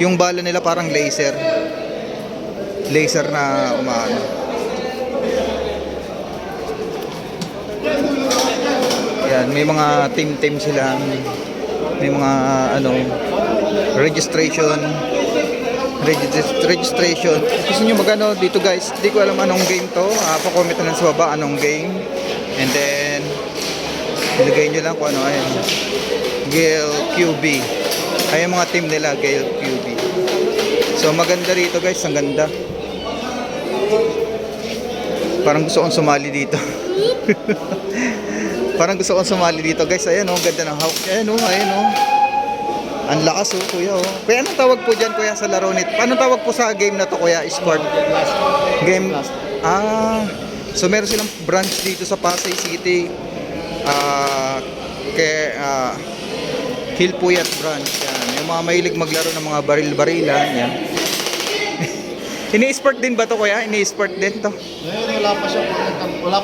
Yung bala nila parang laser. Laser na umaano. Yan, may mga team sila. May mga ano, registration. Gusto nyo magano dito guys? Hindi ko alam anong game to. Pa-comment na lang sa baba anong game. And then ilagay nyo lang kung ano. Ayan, Gale QB. Ay yung mga team nila, Gale QB. So maganda rito guys, ang ganda. Parang gusto kong sumali dito. Parang gusto kong sumali dito guys. Ayan oh, ganda ng hawk. Ayan oh, ayan oh. Ang lakas oh, kuya oh. Kuya, anong tawag po dyan kuya sa laro nito? Anong tawag po sa game na to kuya? Sport? Game? So meron silang branch dito sa Pasay City. Hilpuyat branch. Yan. Yung mga mahilig maglaro ng mga baril-barilan. Yan. Ini-sport din ba to kuya? Ini-sport din to? Ngayon wala pa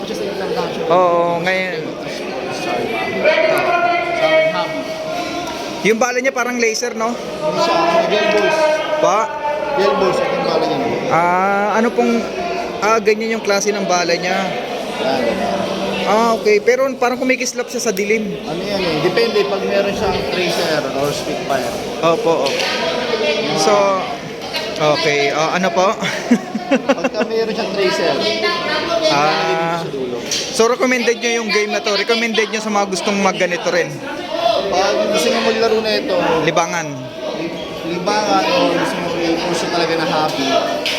siya sa international. Oo, ngayon. Yung bala niya parang laser, no? Hindi siya, gel balls. Pa? Gel balls, ito yung bala niya. Ano pong, ganyan yung klase ng bala niya. Okay. Pero parang kumikislap siya sa dilim. Ano yan eh, depende pag meron siyang tracer or spitfire. Opo. So, okay. Ano po? Pagka meron siyang tracer, so recommended nyo yung game na to. Recommended nyo sa mga gustong magganito rin. pag gusto nyo maglaro na ito, Libangan o gusto nyo i-pursue talaga na hobby,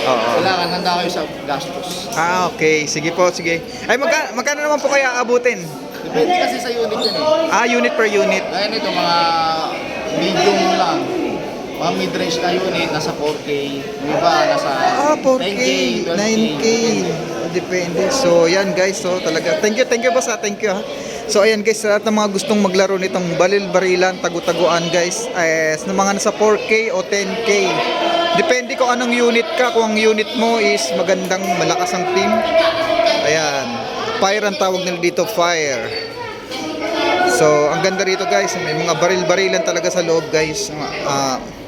kailangan handa kayo sa gastos. Okay. Sige po, sige. Ay, magkano naman po kaya abutin? Depende kasi sa unit yan eh. Unit per unit. Gaya nito, mga medium lang. Mga mid-range na unit, nasa 4K. Yung iba, nasa 4K, 10K, 12K. 9K. Depende. So, yan guys. So, talaga. Thank you boss ha. Thank you ha. So, ayan guys. Sa lahat ng mga gustong maglaro nitong baril-barilan, tagu-taguan guys. Sa mga nasa 4K o 10K. Depende kung anong unit ka. Kung ang unit mo is magandang malakas ang team. Ayan. Fire ang tawag nila dito. Fire. So, ang ganda rito guys. May mga baril-barilan talaga sa loob guys.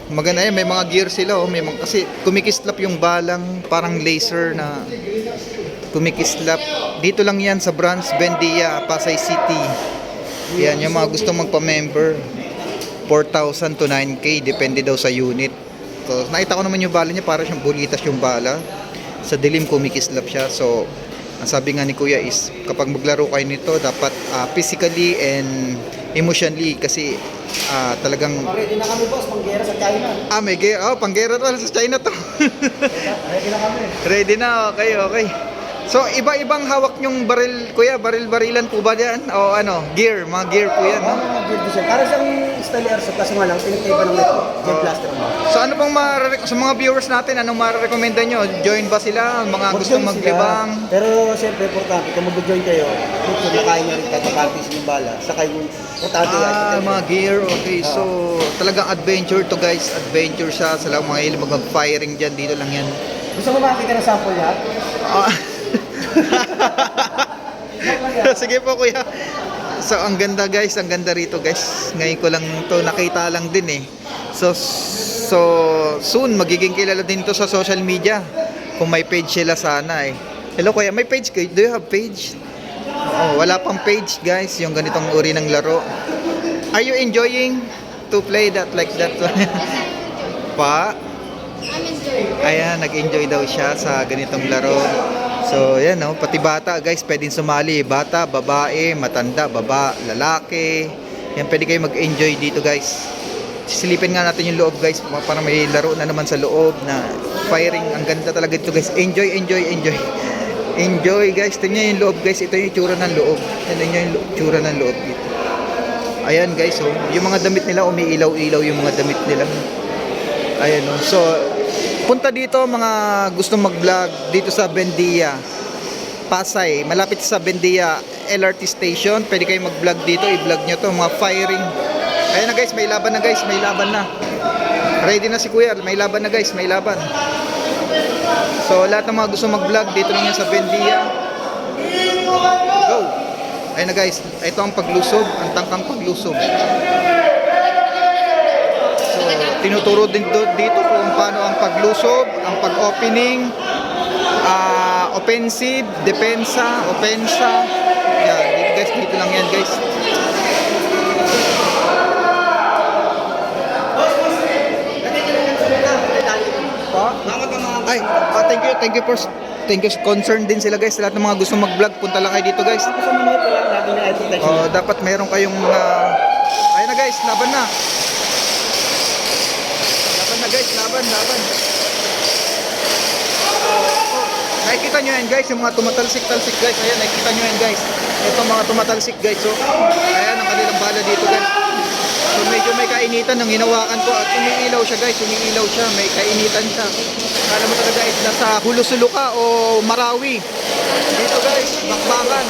Maganda yan, may mga gear sila may mga, kasi kumikislap yung balang parang laser na kumikislap. Dito lang yan sa branch Bendia, Pasay City. Yan, yung mga gusto magpa-member 4,000 to 9K, depende daw sa unit. So, nakita ko naman yung bala niya, para siyang bulitas yung bala. Sa dilim kumikislap siya. So, ang sabi nga ni Kuya is kapag maglaro kayo nito, dapat physically and emotionally kasi talagang Ready na kami boss, panggera sa China. may panggera sa China to. Ready na kami. Ready na, okay. So, iba-ibang hawak nyong baril, Kuya, baril-barilan po ba yan? O ano, mga gear po yan, no? Mga gear design. Para siyang style airsoft, kaso nga lang, pinagkaiba ng ito. Gel plaster mo. So, ano pang sa mga viewers natin, anong mararekomenda nyo? Join ba sila? Mga gustong maglibang? Pero siyempre, importante, kung mag-join kayo, kung nakain nyo rin katapatis yung bala, saka yung importante mga gear, okay. So, talagang adventure to guys. Adventure siya. Sa lang mga hilig mag-firing dyan. Dito lang yan. Gusto mo makita ng sample niya? Sige po kuya. So ang ganda guys, ang ganda rito guys. Ngayon ko lang to nakita lang din eh. So soon magiging kilala din to sa social media. Kung may page sila sana eh. Hello kuya, may page kayo? Do you have page? Wala pang page guys, yung ganitong uri ng laro. Are you enjoying to play that like that? Pa? Ayan, nag-enjoy daw siya sa ganitong laro. So, yan pati bata guys, pwedeng sumali. Bata, babae, matanda, lalaki. Yan, pwede kayo mag-enjoy dito guys. Sisilipin nga natin yung loob guys, para may laro na naman sa loob na firing. Ang ganda talaga dito guys. Enjoy. Enjoy guys. Tingnan yung loob guys. Ito yung itsura ng loob. Tingnan yung itsura ng loob dito. Ayan guys, yung mga damit nila, umiilaw-ilaw yung mga damit nila. Ayan so punta dito mga gusto mag-vlog dito sa Bendia, Pasay. Malapit sa Bendia LRT station. Pwede kayo mag-vlog dito. I-vlog nyo to mga firing. Ayan na guys, may laban na guys. May laban na. Ready na si Kuya. May laban na guys. May laban. So lahat ng mga gusto mag-vlog dito lang yan sa Bendia. Go! Ayan na guys. Ito ang paglusob. Ang tangkang paglusob. So tinuturo din dito kung paano ang paglusob, ang pag-opening, offensive, depensa, opensa. Yan, dito guys, dito lang yan guys. Pa? Ay, thank you concern din sila guys. Lahat ng mga gusto mag-vlog, punta lang kayo dito guys. Dapat meron kayong ayun na guys, laban na. Laban na guys, laban. Nakikita nyo yan guys, yung mga tumatalsik-talsik guys. Ayan, nakikita nyo yan guys. Ito mga tumatalsik guys. So, ayan ang kanilang bala dito guys. So, medyo may kainitan ng hinawakan ko at umiilaw siya guys. Umiilaw siya, may kainitan siya. Kala mo talaga guys, nasa Hulo-Sulo ka o Marawi. Dito guys, bakbakan.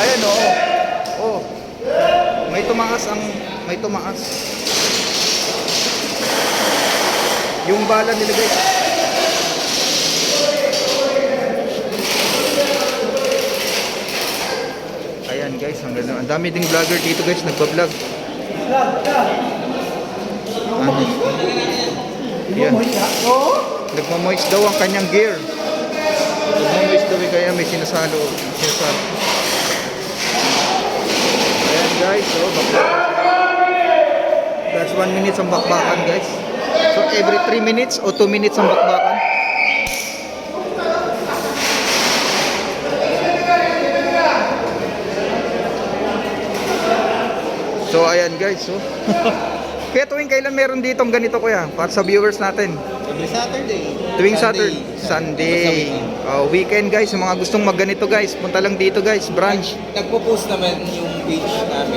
Ayan oh. May tumaas. Yung bala nila guys. Ayan guys, ang dami ding vlogger dito guys, nagpa-vlog. Yan. Nagmamoist daw ang kanyang gear. Nagmamoist daw kaya may sinasalo. Ayan guys, so bakbakan. That's 1 minute ang bakbakan guys. So every 3 minutes o 2 minutes ang bakbakan. So ayan guys, so kaya tuwing kailan meron ditong ganito kuya para sa viewers natin? Every Saturday. Tuwing Sunday. Weekend guys, yung mga gustong magganito guys, punta lang dito guys, branch. Nagpo-post naman yung page namin.